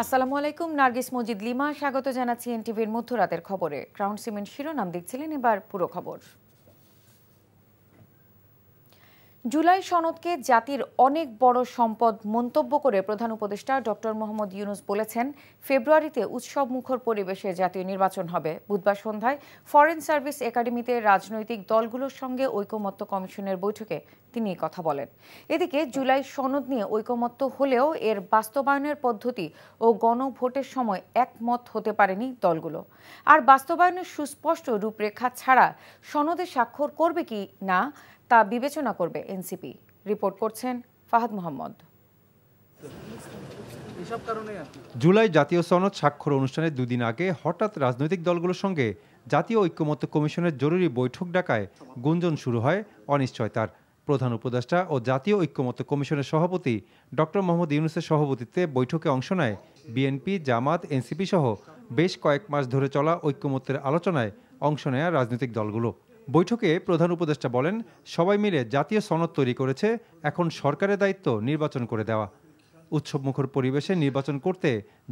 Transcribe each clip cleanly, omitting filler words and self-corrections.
আসসালামু আলাইকুম, নার্গিস মজিদ লিমা স্বাগত জানাচ্ছি এনটিভির মধ্যরাতের খবরে। ক্রাউন সিমেন্ট শিরোনাম দেখছিলেন, এবার পুরো খবর। জুলাই সনদকে জাতির অনেক বড় সম্পদ মন্তব্য করে প্রধান উপদেষ্টা ডক্টর মোহাম্মদ ইউনূস বলেছেন, ফেব্রুয়ারিতে উৎসবমুখর পরিবেশে জাতীয় নির্বাচন হবে। বুধবার সন্ধ্যায় ফরেন সার্ভিস একাডেমিতে রাজনৈতিক দলগুলোর সঙ্গে ঐকমত্য কমিশনের বৈঠকে তিনি এই কথা বলেন। এদিকে জুলাই সনদ নিয়ে ঐকমত্য হলেও এর বাস্তবায়নের পদ্ধতি ও গণভোটের সময় একমত হতে পারেনি দলগুলো। আর বাস্তবায়নের সুস্পষ্ট রূপরেখা ছাড়া সনদে স্বাক্ষর করবে কি না তা বিবেচনা করবে এনসিপি। রিপোর্ট করছেন ফাহাদ মোহাম্মদ। জুলাই জাতীয় সনদ স্বাক্ষর অনুষ্ঠানের দুদিন আগে হঠাৎ রাজনৈতিক দলগুলোর সঙ্গে জাতীয় ঐক্যমত্য কমিশনের জরুরি বৈঠক ডাকায় গুঞ্জন শুরু হয় অনিশ্চয়তার। প্রধান উপদেষ্টা ও জাতীয় ঐক্যমত্য কমিশনের সভাপতি ডক্টর মোহাম্মদ ইউনূসের সভাপতিত্বে বৈঠকে অংশ নেয় বিএনপি, জামাত, এনসিপি সহ বেশ কয়েক মাস ধরে চলা ঐক্যমত্যের আলোচনায় অংশ নেয়া রাজনৈতিক দলগুলো। বৈঠকে প্রধান উপদেষ্টা বলেন, সবাই মিলে জাতীয় সনদ তৈরি করেছে, এখন সরকারের দায়িত্ব নির্বাচন করে দেওয়া। উৎসবমুখর পরিবেশে নির্বাচন করতে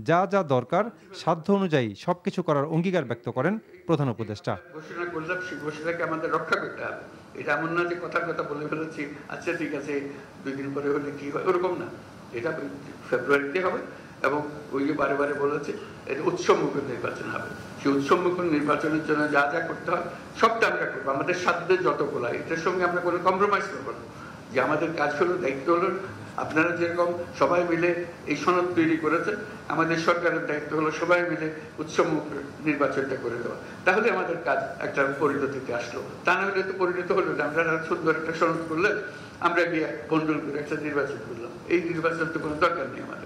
যা যা দরকার সাধ্য অনুযায়ী সবকিছু করার অঙ্গীকার ব্যক্ত করেন প্রধান উপদেষ্টা। ঘোষণা করলাম, সেই ঘোষণাকে আমাদের রক্ষা করতে হবে। এটা এমন না যে কথার কথা বলে ফেলেছি, আচ্ছা ঠিক আছে 2 দিন পরে হলে কি হয়, ওরকম না। এটা ফেব্রুয়ারিতে হবে এবং ওই যে বারে বারে বলেছে এটা উৎসবমুখর নির্বাচন হবে। সেই উৎসবমুখর নির্বাচনের জন্য যা যা করতে হয় সবটা আমরা করবো, আমাদের সাধ্যে যতগুলো। এটার সঙ্গে আমরা কোনো কম্প্রোমাইজ করবো না। যে আমাদের কাজ হলো, দায়িত্ব হলো, আপনারা যেরকম সবাই মিলে এই সনদ তৈরি করেছেন, আমাদের সরকারের দায়িত্ব হলো সবাই মিলে উৎসবমুখর নির্বাচনটা করে দেওয়া। তাহলে আমাদের কাজ একটা পরিণতিতে আসলো। তা না হলে তো পরিণত হলো না, আমরা সুন্দর একটা সনদ করলে আমরা গিয়ে বন্ডল করে একটা নির্বাচন করলাম। এই নির্বাচন তো কোনো দরকার নেই আমাদের।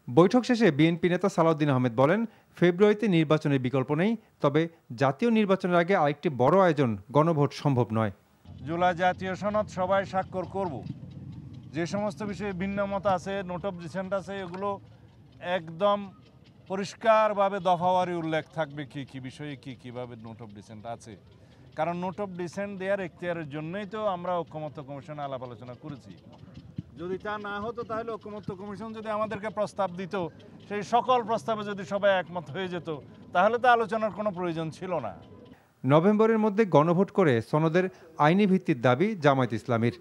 বৈঠক শেষে বিএনপি নেতা সালাউদ্দিন আহমেদ বলেন, ফেব্রুয়ারিতে নির্বাচনের বিকল্প নেই, তবে জাতীয় নির্বাচনের আগে আরেকটি বড় আয়োজন গণভোট সম্ভব নয়। জুলাই জাতীয় সনদ সবাই স্বাক্ষর করব। যে সমস্ত বিষয়ে ভিন্ন মত আছে, নোট অফ ডিসেন্ট আছে, এগুলো একদম পরিষ্কারভাবে দফাওয়ারি উল্লেখ থাকবে কি কি বিষয়ে কিভাবে নোট অফ ডিসেন্ট আছে। কারণ নোট অফ ডিসেন্ট দেওয়ার এখতিয়ারের জন্যই তো আমরা ঐক্যমত্য কমিশনে আলাপ আলোচনা করেছি। যদি তা না হতো তাহলে ঐক্যমত্য কমিশন যদি আমাদেরকে প্রস্তাব দিত, সেই সকল প্রস্তাবে যদি সবাই একমত হয়ে যেত, তাহলে তো আলোচনার কোনো প্রয়োজন ছিল না। নভেম্বরের মধ্যে গণভোট করে সনদের আইনি ভিত্তির দাবি জামায়াত ইসলামীর।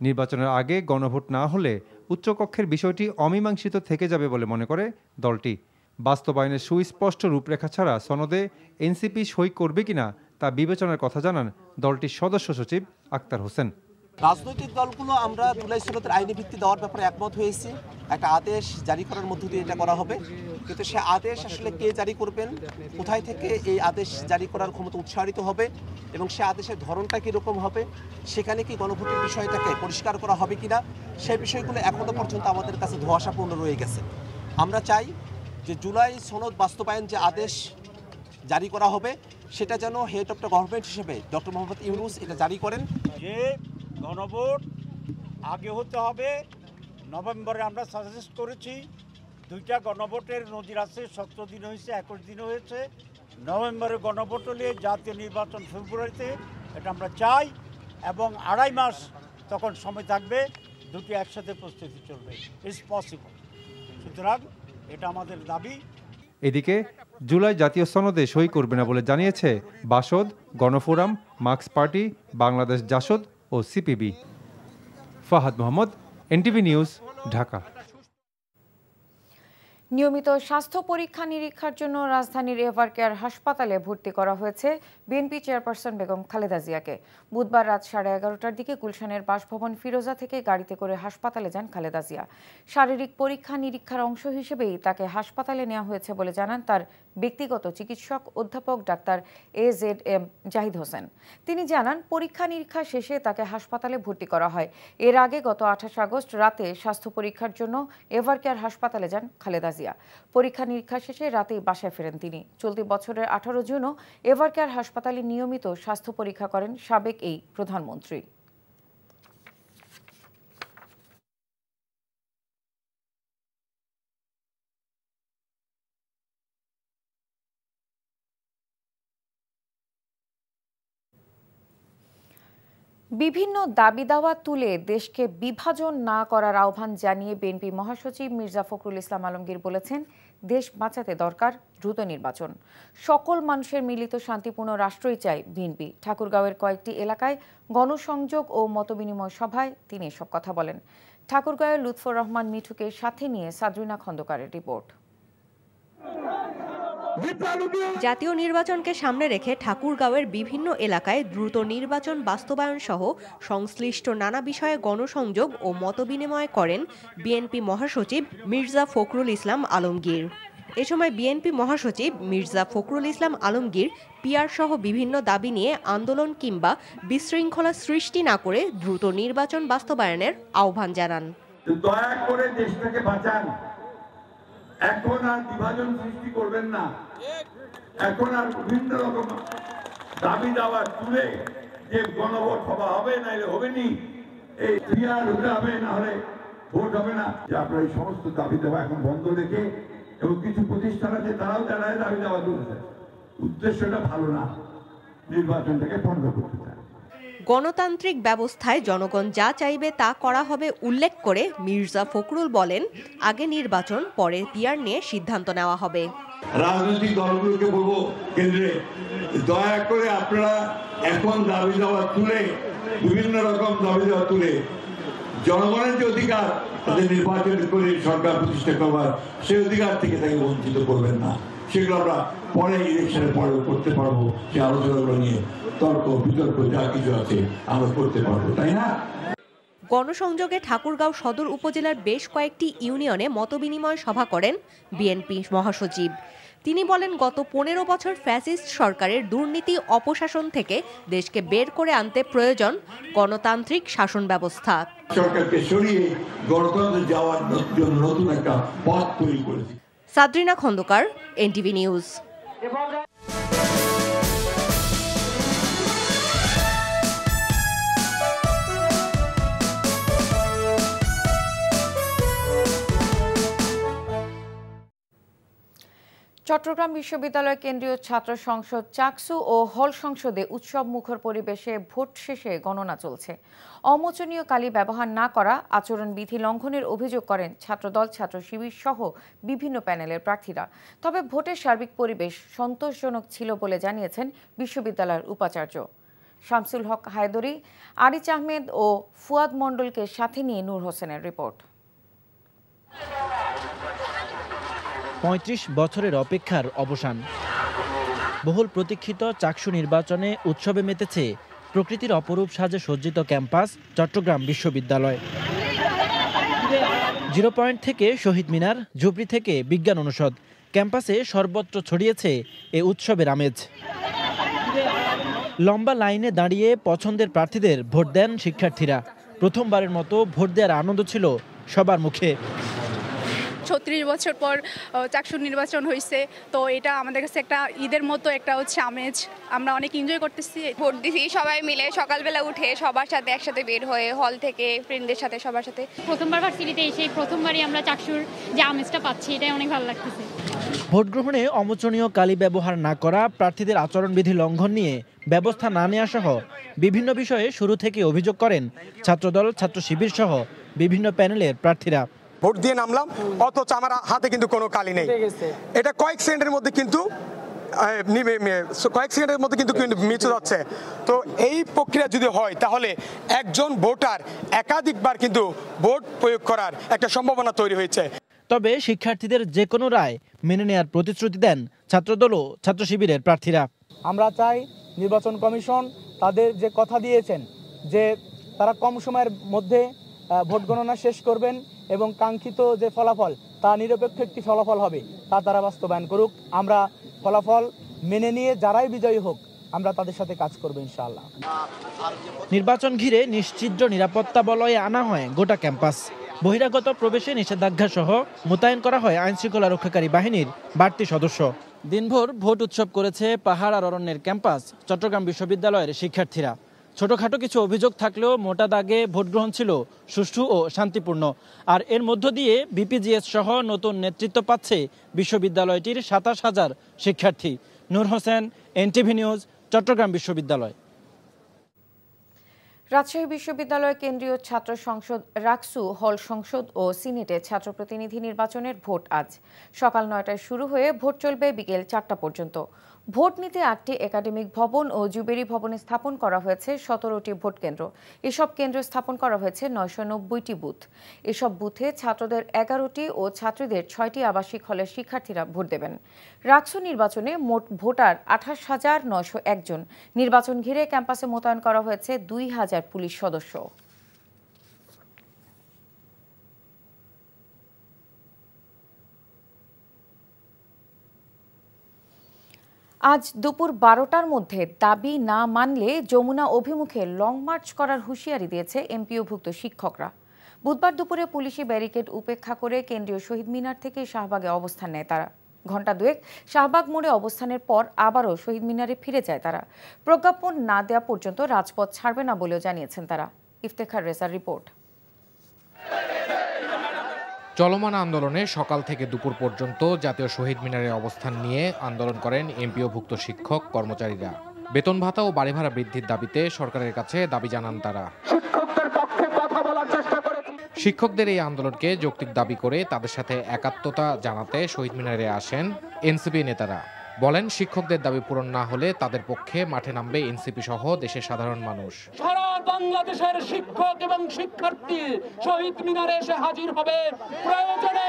নির্বাচনের আগে গণভোট না হলে উচ্চকক্ষের বিষয়টি অমীমাংসিত থেকে যাবে বলে মনে করে দলটি। বাস্তবায়নের সুস্পষ্ট রূপরেখা ছাড়া সনদে এনসিপি সই করবে কিনা তা বিবেচনার কথা জানান দলটির সদস্য সচিব আক্তার হোসেন। রাজনৈতিক দলগুলো আমরা জুলাই সনদের আইনি ভিত্তি দেওয়ার ব্যাপারে একমত হয়েছি। একটা আদেশ জারি করার মধ্য দিয়ে এটা করা হবে, কিন্তু সে আদেশ আসলে কে জারি করবেন, কোথায় থেকে এই আদেশ জারি করার ক্ষমতা উৎসাহিত হবে এবং সে আদেশের ধরনটা কীরকম হবে, সেখানে কি গণভোটের বিষয়টাকে পরিষ্কার করা হবে কিনা, সেই বিষয়গুলো এখনও পর্যন্ত আমাদের কাছে ধোঁয়াশাপূর্ণ রয়ে গেছে। আমরা চাই যে জুলাই সনদ বাস্তবায়ন যে আদেশ জারি করা হবে সেটা যেন হেড অফ দ্য গভর্নমেন্ট হিসেবে ডক্টর মোহাম্মদ ইউনূস এটা জারি করেন। যে গণভোট আগে হতে হবে নভেম্বরে। আমরা সাজেস্ট করেছি 2টা গণভোটের নজির আছে, 17 দিন হয়েছে, 21 দিন হয়েছে। নভেম্বরে গণভোট হলে জাতীয় নির্বাচন ফেব্রুয়ারিতে, এটা আমরা চাই। এবং 2.5 মাস তখন সময় থাকবে, দুটি একসাথে প্রস্তুতি চলবে। It's possible. সুতরাং এটা আমাদের দাবি। এদিকে জুলাই জাতীয় সনদে সই করবে না বলে জানিয়েছে বাসদ, গণফোরাম, মার্কস পার্টি, বাংলাদেশ জাসদ ও CPB. Fahad Mohammad, NTV news, Dhaka. নিয়মিত স্বাস্থ্য পরীক্ষা নিরীক্ষার জন্য রাজধানীর এভারকেয়ার হাসপাতালে ভর্তি করা হয়েছে বিএনপি চেয়ারপারসন বেগম খালেদা জিয়াকে। বুধবার রাত 11:30টার দিকে গুলশানের বাসভবন ফিরোজা থেকে গাড়িতে করে হাসপাতালে যান খালেদা জিয়া। শারীরিক পরীক্ষা নিরীক্ষার অংশ হিসেবেই তাকে হাসপাতালে নেওয়া হয়েছে বলে জানান তার ব্যক্তিগত চিকিৎসক অধ্যাপক ডাক্তার AZM জাহিদ হোসেন। তিনি জানান, পরীক্ষা নিরীক্ষা শেষে তাকে হাসপাতালে ভর্তি করা হয়। এর আগে গত 28 আগস্ট রাতে স্বাস্থ্য পরীক্ষার জন্য এভারকেয়ার হাসপাতালে যান খালেদা জিয়া। পরীক্ষা নিরীক্ষা শেষে রাতেই বাসায় ফেরেন তিনি। চলতি বছরের 18 জুনও এভারকেয়ার হাসপাতালে নিয়মিত স্বাস্থ্য পরীক্ষা করেন সাবেক এই প্রধানমন্ত্রী। বিভিন্ন দাবি দাওয়া তুলে দেশকে বিভাজন না করার আহ্বান জানিয়ে বিএনপি মহাসচিব মির্জা ফখরুল ইসলাম আলমগীর বলেছেন, দেশ বাঁচাতে দরকার দ্রুত নির্বাচন। সকল মানুষের মিলিত শান্তিপূর্ণ রাষ্ট্রই চায় বিএনপি। ঠাকুরগাঁওয়ের কয়েকটি এলাকায় গণসংযোগ ও মতবিনিময় সভায় তিনি এসব কথা বলেন। ঠাকুরগাঁওয়ের লুৎফর রহমান মিঠুকে সাথে নিয়ে সাদরিনা খন্দকারের রিপোর্ট। জাতীয় নির্বাচনকে সামনে রেখে ঠাকুরগাঁওয়ের বিভিন্ন এলাকায় দ্রুত নির্বাচন বাস্তবায়ন সহ সংশ্লিষ্ট নানা বিষয়ে গণসংযোগ ও মতবিনিময় করেন বিএনপি মহাসচিব মির্জা ফখরুল ইসলাম আলমগীর। এ সময় বিএনপি মহাসচিব মির্জা ফখরুল ইসলাম আলমগীর পিআর সহ বিভিন্ন দাবি নিয়ে আন্দোলন কিংবা বিশৃঙ্খলা সৃষ্টি না করে দ্রুত নির্বাচন বাস্তবায়নের আহ্বান জানান। দয়া করে দেশটাকে বাঁচান, এখন আর বিভাজন সৃষ্টি করবেন না, এখন আর বিভিন্ন রকম দাবি দাওয়া তুলে যে গণভোট সভা হবে নাইলে হবে নি, এই পিআর হতে হবে না হলে ভোট হবে না। যে আপনার এই সমস্ত দাবি দেওয়া এখন বন্ধ রেখে, এবং কিছু প্রতিষ্ঠান আছে তারাও জানায় দাবি দেওয়া তুলছে, উদ্দেশ্যটা ভালো না, নির্বাচনটাকে বন্ধ করতে চায়। গণতান্ত্রিক ব্যবস্থায় জনগণ যা চাইবে তা করা হবে উল্লেখ করে মির্জা ফখরুল বলেন, আগে নির্বাচন পরে পিআর নিয়ে সিদ্ধান্ত নেওয়া হবে। রাজনৈতিক দলগুলোকে বলবো, কেন্দ্রে দয়া করে আপনারা এখন দাবি দেওয়া তুলে, বিভিন্ন রকম দাবি দেওয়া তুলে জনগণের যে অধিকার তাদের নির্বাচন করে সরকার প্রতিষ্ঠা করবার, সেই অধিকার থেকে তাকে বঞ্চিত করবেন না। সেগুলো আমরা পরে ইলেকশনের পরে করতে পারবো, সে আলোচনাগুলো নিয়ে তর্ক বিতর্ক যা কিছু আছে আমরা করতে পারবো, তাই না? গণসংযোগে ঠাকুরগাঁও সদর উপজেলার বেশ কয়েকটি ইউনিয়নে মতবিনিময় সভা করেন বিএনপি মহাসচিব। তিনি বলেন, গত 15 বছর ফ্যাসিস্ট সরকারের দুর্নীতি অপশাসন থেকে দেশকে বের করে আনতে প্রয়োজন গণতান্ত্রিক শাসন ব্যবস্থা। সরকারকে সরিয়ে গণতন্ত্রে যাওয়ার জন্য নতুন একটা পথ তৈরি করেছে। সাদরিনা খন্দকার, এনটিভি নিউজ। চট্টগ্রাম বিশ্ববিদ্যালয় কেন্দ্রীয় ছাত্র সংসদ চাকসু ও হল সংসদে উৎসব মুখর পরিবেশে ভোট শেষে গণনা চলছে। অমোচনীয় কালি ব্যবহার না করা, আচরণবিধি লঙ্ঘনের অভিযোগ করেন ছাত্রদল, ছাত্র শিবির সহ বিভিন্ন প্যানেলের প্রার্থীরা। তবে ভোটের সার্বিক পরিবেশ সন্তোষজনক ছিল বলে জানিয়েছেন বিশ্ববিদ্যালয়ের উপাচার্য। শামসুল হক হায়দরি, আরিচ আহমেদ ও ফুয়াদ মণ্ডলকে সাথে নিয়ে নূর হোসেনের রিপোর্ট। ৩৫ বছরের অপেক্ষার অবসান। বহুল প্রতীক্ষিত চাকসু নির্বাচনে উৎসবে মেতেছে প্রকৃতির অপরূপ সাজে সজ্জিত ক্যাম্পাস চট্টগ্রাম বিশ্ববিদ্যালয়। জিরো পয়েন্ট থেকে শহীদ মিনার, ঝুপড়ি থেকে বিজ্ঞান অনুষদ, ক্যাম্পাসে সর্বত্র ছড়িয়েছে এ উৎসবের আমেজ। লম্বা লাইনে দাঁড়িয়ে পছন্দের প্রার্থীদের ভোট দেন শিক্ষার্থীরা। প্রথমবারের মতো ভোট দেওয়ার আনন্দ ছিল সবার মুখে। ৩৬ বছর পর চাকসু নির্বাচন হয়েছে, তো এটা আমাদের কাছে একটা ঈদের মতো একটা হচ্ছে আমেজ। আমরা অনেক এনজয় করতেছি। ভোট দিছি সবাই মিলে, সকালবেলা উঠে সবার সাথে একসাথে বের হয়ে, হল থেকে ফ্রেন্ডদের সাথে সবার সাথে। প্রথমবার ভার্সিটিতে এসে প্রথমবারই আমরা চাকসুর যে আমেজটা পাচ্ছি, এটাই অনেক ভালো লাগতেছে। ভোট গ্রহণে অমোচনীয় কালি ব্যবহার না করা, প্রার্থীদের আচরণবিধি লঙ্ঘন নিয়ে ব্যবস্থা না নেওয়া সহ বিভিন্ন বিষয়ে শুরু থেকে অভিযোগ করেন ছাত্রদল, ছাত্র শিবির সহ বিভিন্ন প্যানেলের প্রার্থীরা। ভোট দিয়ে নামলাম, অথচ আমার হাতে কিন্তু কোনো কালি নেই। এটা কয়েক সেকেন্ডের মধ্যে কিন্তু মিচে যাচ্ছে। তো এই প্রক্রিয়া যদি হয়, তাহলে একজন ভোটার একাধিকবার কিন্তু ভোট প্রয়োগ করার একটা সম্ভাবনা তৈরি হয়েছে। তবে শিক্ষার্থীদের যে কোনো রায় মেনে নেওয়ার প্রতিশ্রুতি দেন ছাত্রদল ও ছাত্র শিবিরের প্রার্থীরা। আমরা চাই নির্বাচন কমিশন তাদের যে কথা দিয়েছেন যে তারা কম সময়ের মধ্যে ভোট গণনা শেষ করবেন এবং কাঙ্ক্ষিত যে ফলাফল তা নিরপেক্ষ একটি ফলাফল হবে, তা তারা বাস্তবায়ন করুক। আমরা ফলাফল মেনে নিয়ে যারাই বিজয়ী হোক, আমরা তাদের সাথে কাজ করব ইনশাআল্লাহ। নির্বাচন ঘিরে নিশ্চিদ্র নিরাপত্তা বলয়ে আনা হয় গোটা ক্যাম্পাস। বহিরাগত প্রবেশে নিষেধাজ্ঞা সহ মোতায়েন করা হয় আইনশৃঙ্খলা রক্ষাকারী বাহিনীর বাড়তি সদস্য। দিনভর ভোট উৎসব করেছে পাহাড় আর অরণ্যের ক্যাম্পাস চট্টগ্রাম বিশ্ববিদ্যালয়ের শিক্ষার্থীরা। ছোটখাটো কিছু অভিযোগ থাকলেও মোটা দাগে ভোট গ্রহণ ছিল সুষ্ঠু ও শান্তিপূর্ণ। আর এর মধ্য দিয়ে বিপিজিএস সহ নতুন নেতৃত্ব পাচ্ছে বিশ্ববিদ্যালয়টির ২৭,০০০ শিক্ষার্থী। নূর হোসেন, এনটিভি নিউজ, চট্টগ্রাম বিশ্ববিদ্যালয়। রাজশাহী বিশ্ববিদ্যালয় কেন্দ্রীয় ছাত্র সংসদ রাকসু হল সংসদ ও সিনেটে ছাত্র প্রতিনিধি নির্বাচনের ভোট আজ সকাল ৯টায় শুরু হয়ে ভোট চলবে বিকেল ৪টা পর্যন্ত। ভোট নিতে ৮টি একাডেমিক ভবন ও জুবেরি ভবনে স্থাপন করা হয়েছে ১৭টি ভোট কেন্দ্র। এসব কেন্দ্র স্থাপন করা হয়েছে ৯৯০টি বুথ। এসব বুথে ছাত্রদের ১১টি ও ছাত্রীদের ৬টি আবাসিক হলের শিক্ষার্থীরা ভোট দেবেন। রাকসু নির্বাচনে মোট ভোটার ২৮,৯০১ জন। নির্বাচন ঘিরে ক্যাম্পাসে মোতায়েন করা হয়েছে ২,০০০ পুলিশ সদস্য। আজ দুপুর ১২টার মধ্যে দাবি না মানলে যমুনা অভিমুখে লং মার্চ করার হুঁশিয়ারি দিয়েছে এমপিওভুক্ত শিক্ষকরা। বুধবার দুপুরে পুলিশি ব্যারিকেড উপেক্ষা করে কেন্দ্রীয় শহীদ মিনার থেকে শাহবাগে অবস্থান নেয় তারা। ঘণ্টা দুয়েক শাহবাগ মোড়ে অবস্থানের পর আবারও শহীদ মিনারে ফিরে যায় তারা। প্রজ্ঞাপন না দেওয়া পর্যন্ত রাজপথ ছাড়বে না বলেও জানিয়েছেন তারা। ইফতেখার রেজার রিপোর্ট। চলমান আন্দোলনে সকাল থেকে দুপুর পর্যন্ত জাতীয় শহীদ মিনারে অবস্থান নিয়ে আন্দোলন করেন এমপিওভুক্ত শিক্ষক কর্মচারীরা। বেতন ভাতা ও বাড়ি ভাড়া বৃদ্ধির দাবিতে সরকারের কাছে দাবি জানান তারা। শিক্ষকদের এই আন্দোলনকে যৌক্তিক দাবি করে তাদের সাথে একাত্মতা জানাতে শহীদ মিনারে আসেন এনসিপি নেতারা। বলেন, শিক্ষকদের দাবি পূরণ না হলে তাদের পক্ষে মাঠে নামবে এনসিপি সহ দেশের সাধারণ মানুষ। সারা বাংলাদেশের শিক্ষক এবং শিক্ষার্থী শহীদ মিনারে এসে হাজির হবে। প্রয়োজনে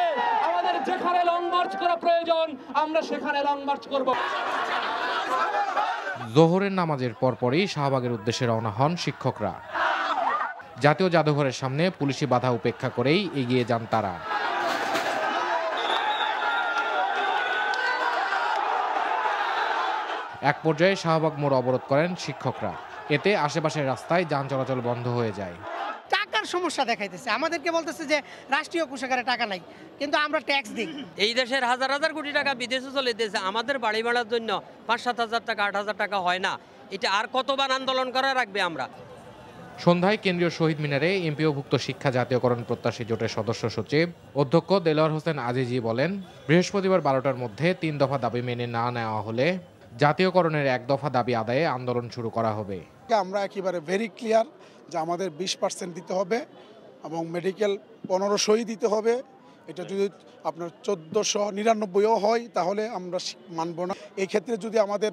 আমাদের যেখানে লং মার্চ করা প্রয়োজন আমরা সেখানে লং মার্চ করব। জোহরের নামাজের পরপরই শাহবাগের উদ্দেশ্যে রওনা হন শিক্ষকরা। জাতীয় জাদুঘরের সামনে পুলিশি বাধা উপেক্ষা করেই এগিয়ে যান তারা। এক পর্যায়ে শাহবাগ মোড় অবরোধ করেন শিক্ষকরা। এতে আশেপাশের রাস্তায় যান চলাচল বন্ধ হয়ে যায়। টাকার সমস্যা দেখাইতেছে, আমাদেরকে বলতেছে যে রাষ্ট্রীয় কোষাগারে টাকা নাই, কিন্তু আমরা ট্যাক্স দিই। এই দেশের হাজার হাজার কোটি টাকা বিদেশে চলে দিয়েছে, আমাদের বাড়ি ভাড়ার জন্য ৫-৭ হাজার টাকা ৮ হাজার টাকা হয় না। এটা আর কতবার আন্দোলন করা রাখবে আমরা। সন্ধ্যায় কেন্দ্রীয় শহীদ মিনারে এমপিওভুক্ত শিক্ষা জাতীয়করণ প্রত্যাশী জোটের সদস্য সচিব অধ্যক্ষ দেলোয়ার হোসেন আজিজি বলেন, বৃহস্পতিবার ১২টার মধ্যে ৩ দফা দাবি মেনে না নেওয়া হলে জাতীয়করণের ১ দফা দাবি আদায়ে আন্দোলন শুরু করা হবে। আমরা একেবারে ভেরি ক্লিয়ার যে আমাদের 20% দিতে হবে এবং মেডিকেল 1500ই দিতে হবে। এটা যদি আপনার 1499ও হয় তাহলে আমরা মানব না। এই ক্ষেত্রে যদি আমাদের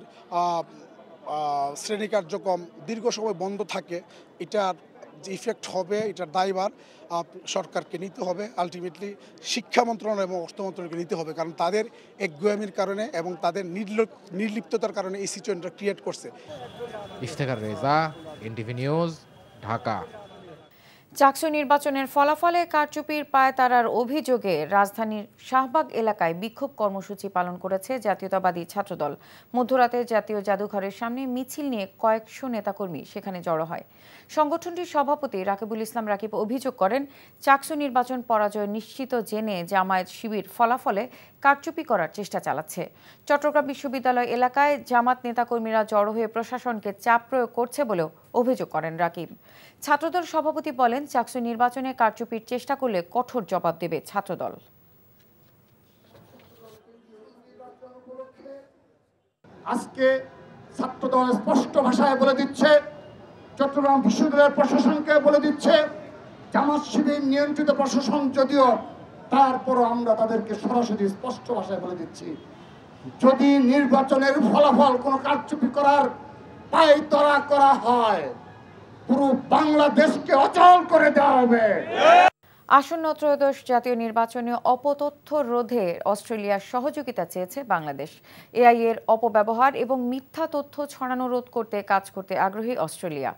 শ্রেণী কার্যক্রম দীর্ঘ সময় বন্ধ থাকে, এটার যে ইফেক্ট হবে এটার দায়ভার সরকারকে নিতে হবে। আলটিমেটলি শিক্ষা মন্ত্রণালয় এবং অর্থ মন্ত্রণালয়কে নিতে হবে, কারণ তাদের একগুয়ামির কারণে এবং তাদের নির্লিপ্ততার কারণে এই সিচুয়েশনটা ক্রিয়েট করছে। Iftekhar Reza, NTV news, Dhaka. চাকসু নির্বাচনের ফলাফলে কারচুপির পায়তারার অভিযোগে রাজধানীর শাহবাগ এলাকায় বিক্ষোভ কর্মসূচি পালন করেছে জাতীয়তাবাদী ছাত্রদল। মধ্যরাতে জাতীয় জাদুঘরের সামনে মিছিল নিয়ে কয়েকশো নেতাকর্মী সেখানে জড়ো হয়। সংগঠনটির সভাপতি রাকিবুল ইসলাম রাকিব অভিযোগ করেন, চাকসু নির্বাচন পরাজয় নিশ্চিত জেনে জামায়াত শিবির ফলাফলে কারচুপি করার চেষ্টা চালাচ্ছে। চট্টগ্রাম বিশ্ববিদ্যালয় এলাকায় জামাত নেতাকর্মীরা জড়ো হয়ে প্রশাসনকে চাপ প্রয়োগ করছে বলেও অভিযোগ করেন রাকিব। ছাত্রদল সভাপতি বলেন, চাকসু নির্বাচনে কারচুপির চেষ্টা করলে কঠোর জবাব দেবে ছাত্রদল। আজকে ছাত্রদল স্পষ্ট ভাষায় বলে দিচ্ছে, চট্টগ্রাম বিশ্ববিদ্যালয়ের প্রশাসনকে বলে দিচ্ছে, জামাত শিবির নিয়ন্ত্রিত প্রশাসন যদিও, তারপরও আমরা তাদেরকে সরাসরি স্পষ্ট ভাষায় বলে দিচ্ছি, যদি নির্বাচনের ফলাফল কোনো কারচুপি করার পায়তারা করা হয়, পুরো বাংলাদেশকে অচল করে দেওয়া হবে। আসন্ন ত্রয়োদশ জাতীয় নির্বাচনে অপতথ্য রোধে অস্ট্রেলিয়ার সহযোগিতা চেয়েছে বাংলাদেশ। এআই এর অপব্যবহার এবং মিথ্যা তথ্য ছড়ানো রোধ করতে কাজ করতে আগ্রহী অস্ট্রেলিয়া।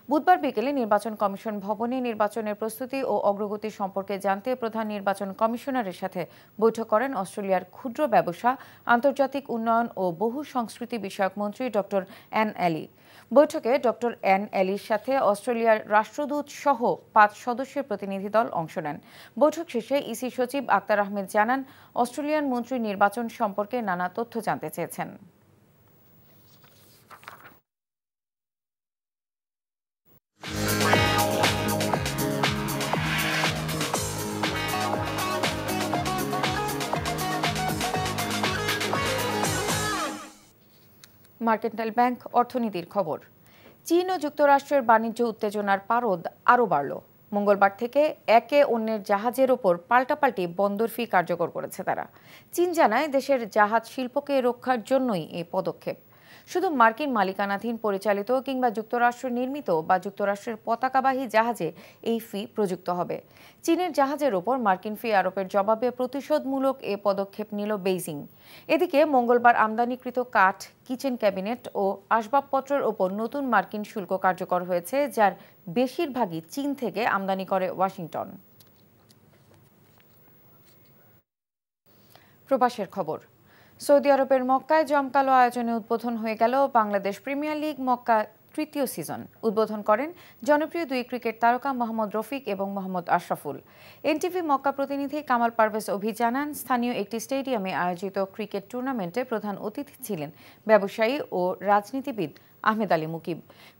বুধবার বিকেলে নির্বাচন কমিশন ভবনে নির্বাচনের প্রস্তুতি ও অগ্রগতি সম্পর্কে জানতে প্রধান নির্বাচন কমিশনারের সাথে বৈঠক করেন অস্ট্রেলিয়ার ক্ষুদ্র ব্যবসা, আন্তর্জাতিক উন্নয়ন ও বহু সংস্কৃতি বিষয়ক মন্ত্রী ডক্টর অ্যান অ্যালি। বৈঠকে ডক্টর অ্যান অ্যালির সাথে অস্ট্রেলিয়ার রাষ্ট্রদূত সহ 5 সদস্যের প্রতিনিধি দল অংশ নেন। বৈঠক শেষে ইসি সচিব আক্তার আহমেদ জানান, অস্ট্রেলিয়ান মন্ত্রী নির্বাচন সম্পর্কে নানা তথ্য জানতে চেয়েছেন। মার্কেন্টাইল ব্যাংক অর্থনীতির খবর। চীন ও যুক্তরাষ্ট্রের বাণিজ্য উত্তেজনার পারদ আরও বাড়ল। মঙ্গলবার থেকে একে অন্যের জাহাজের ওপর পাল্টাপাল্টি বন্দর ফি কার্যকর করেছে তারা। চীন জানায় দেশের জাহাজ শিল্পকে রক্ষার জন্যই এই পদক্ষেপ। শুধু মার্কিন মালিকানাধীন পরিচালিত কিংবা যুক্তরাষ্ট্র নির্মিত বা যুক্তরাষ্ট্রের পতাকাবাহী জাহাজে এই ফি প্রযুক্ত হবে। চীনের জাহাজের ওপর মার্কিন ফি আরোপের জবাবে প্রতিশোধমূলক এ পদক্ষেপ নিল বেইজিং। এদিকে মঙ্গলবার আমদানিকৃত কাঠ, কিচেন ক্যাবিনেট ও আসবাবপত্রের ওপর নতুন মার্কিন শুল্ক কার্যকর হয়েছে, যার বেশিরভাগই চীন থেকে আমদানি করে ওয়াশিংটন। প্রবাসের খবর। সৌদি আরবের মক্কায় জমকালো আয়োজনে উদ্বোধন হয়ে গেল বাংলাদেশ প্রিমিয়ার লিগ মক্কা তৃতীয় সিজন। উদ্বোধন করেন জনপ্রিয় দুই ক্রিকেট তারকা মোহাম্মদ রফিক এবং মোহাম্মদ আশরাফুল। এনটিভি মক্কা প্রতিনিধি কামাল পারভেজ অভি জানান, স্থানীয় একটি স্টেডিয়ামে আয়োজিত ক্রিকেট টুর্নামেন্টে প্রধান অতিথি ছিলেন ব্যবসায়ী ও রাজনীতিবিদ আহমেদ আলী মুকিব।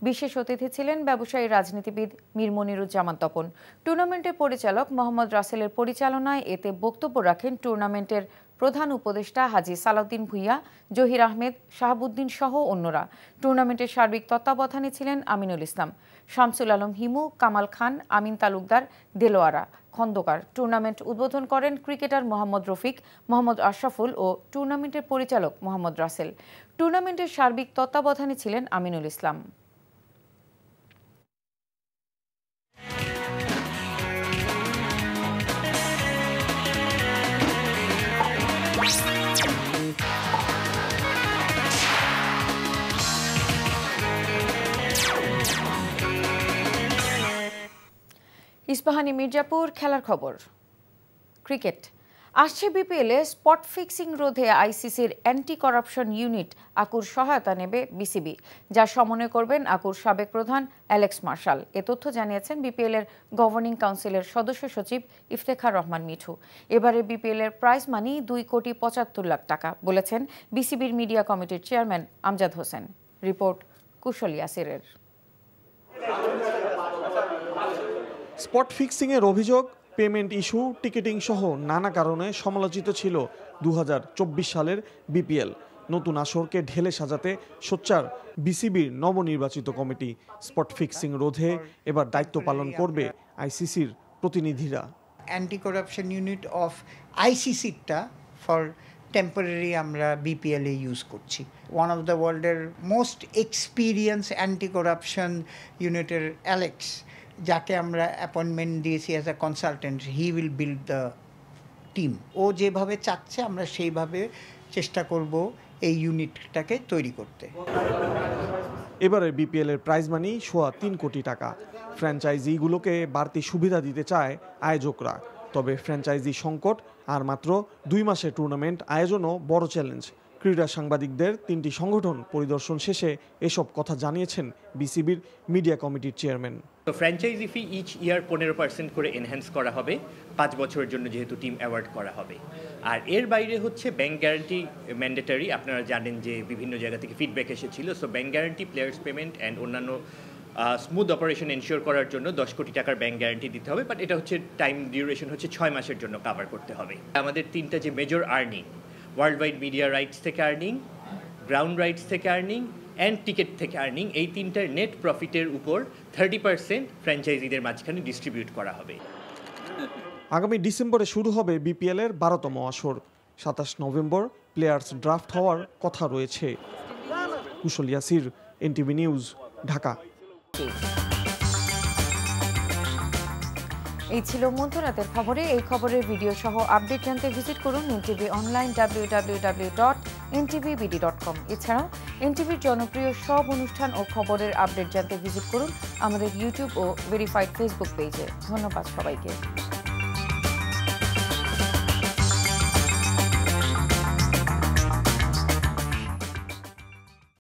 বিশেষ অতিথি ছিলেন ব্যবসায়ী রাজনীতিবিদ মীর মনিরুজ্জামান তপন। টুর্নামেন্টের পরিচালক মোহাম্মদ রাসেলের পরিচালনায় এতে বক্তব্য রাখেন টুর্নামেন্টের প্রধান উপদেষ্টা হাজী সালাউদ্দিন ভুইয়া, জহির আহমেদ, শাহাবুদ্দিন সহ অন্যরা। টুর্নামেন্টের সার্বিক তত্ত্বাবধানে ছিলেন আমিনুল ইসলাম, শামসুল আলম হিমু, কামাল খান, আমিন তালুকদার, দেলোয়ারা খন্দকার। টুর্নামেন্ট উদ্বোধন করেন ক্রিকেটার মোহাম্মদ রফিক, মোহাম্মদ আশরাফুল ও টুর্নামেন্টের পরিচালক মোহাম্মদ রাসেল। টুর্নামেন্টের সার্বিক তত্ত্বাবধানে ছিলেন আমিনুল ইসলাম। ইস্পাহানি মির্জাপুর খেলার খবর। ক্রিকেট আসছে বিপিএলে স্পট ফিক্সিং রোধে আইসিসির অ্যান্টি করাপশন ইউনিট আকুর সহায়তা নেবে বিসিবি, যা সমন্বয় করবেন আকুর সাবেক প্রধান অ্যালেক্স মার্শাল। এ তথ্য জানিয়েছেন বিপিএলের গভর্নিং কাউন্সিলের সদস্য সচিব ইফতেখার রহমান মিঠু। এবারে বিপিএলের প্রাইজ মানি 2,75 লাখ টাকা বলেছেন বিসিবির মিডিয়া কমিটির চেয়ারম্যান আমজাদ হোসেন। রিপোর্ট কুশল ইয়াসিরের। স্পট ফিক্সিংয়ের অভিযোগ, পেমেন্ট ইস্যু, টিকিটিং সহ নানা কারণে সমালোচিত ছিল 2024 সালের বিপিএল। নতুন আসরকে ঢেলে সাজাতে সোচ্চার বিসিবির নবনির্বাচিত কমিটি। স্পট ফিক্সিং রোধে এবার দায়িত্ব পালন করবে আইসিসির প্রতিনিধিরা। অ্যান্টি করাপশন ইউনিট অফ আইসিসিটা ফর টেম্পোরারি আমরা বিপিএলে ইউজ করছি। ওয়ান অফ দ্য ওয়ার্ল্ডের মোস্ট এক্সপিরিয়েন্স অ্যান্টি করাপশন ইউনিটের অ্যালেক্স, যাকে আমরা অ্যাপয়েন্টমেন্ট দিয়েছি as a consultant, he will build the team. ও যেভাবে চাচ্ছে আমরা সেইভাবে চেষ্টা করব এই ইউনিটটাকে তৈরি করতে। এবারে বিপিএলের প্রাইজ মানি 3.25 কোটি টাকা। ফ্র্যাঞ্চাইজিগুলোকে বাড়তি সুবিধা দিতে চায় আয়োজকরা। তবে ফ্র্যাঞ্চাইজি সংকট আর মাত্র 2 মাসে টুর্নামেন্ট আয়োজনও বড় চ্যালেঞ্জ। ক্রীড়া সাংবাদিকদের 3টি সংগঠন পরিদর্শন শেষে এসব কথা জানিয়েছেন বিসিবির মিডিয়া কমিটির চেয়ারম্যান। তো ফ্র্যাঞ্চাইজি ফি ইচ ইয়ার 15% করে এনহ্যান্স করা হবে 5 বছরের জন্য, যেহেতু টিম অ্যাওয়ার্ড করা হবে। আর এর বাইরে হচ্ছে ব্যাংক গ্যারান্টি ম্যান্ডেটরি। আপনারা জানেন যে বিভিন্ন জায়গা থেকে ফিডব্যাক এসেছিল। So bank guarantee, players payment and অন্যান্য স্মুথ অপারেশন এনশিওর করার জন্য 10 কোটি টাকার ব্যাংক গ্যারান্টি দিতে হবে। বাট এটা হচ্ছে টাইম ডিউরেশন হচ্ছে 6 মাসের জন্য কাভার করতে হবে। আমাদের 3টা যে major earning, world wide media rights থেকে আর্নিং, গ্রাউন্ড রাইটস থেকে আর্নিং অ্যান্ড টিকিট থেকে আর্নিং, এই 3টার নেট প্রফিটের উপর 30% ফ্র্যাঞ্চাইজিদের মাঝখানে ডিস্ট্রিবিউট করা হবে। আগামী ডিসেম্বরে শুরু হবে বিপিএলের 12তম আসর। 27 নভেম্বর প্লেয়ার্স ড্রাফট হওয়ার কথা রয়েছে। কুশল ইয়াসির, এনটিভি নিউজ, ঢাকা। এই ছিল মধ্যরাতের খবরে। এই খবরের ভিডিও সহ আপডেট জানতে ভিজিট করুন এনটিভি অনলাইন www.ntvbd.com। এছাড়াও এনটিভির জনপ্রিয় সব অনুষ্ঠান ও খবরের আপডেট জানতে ভিজিট করুন আমাদের ইউটিউব ও ভেরিফাইড ফেসবুক পেজে। ধন্যবাদ সবাইকে।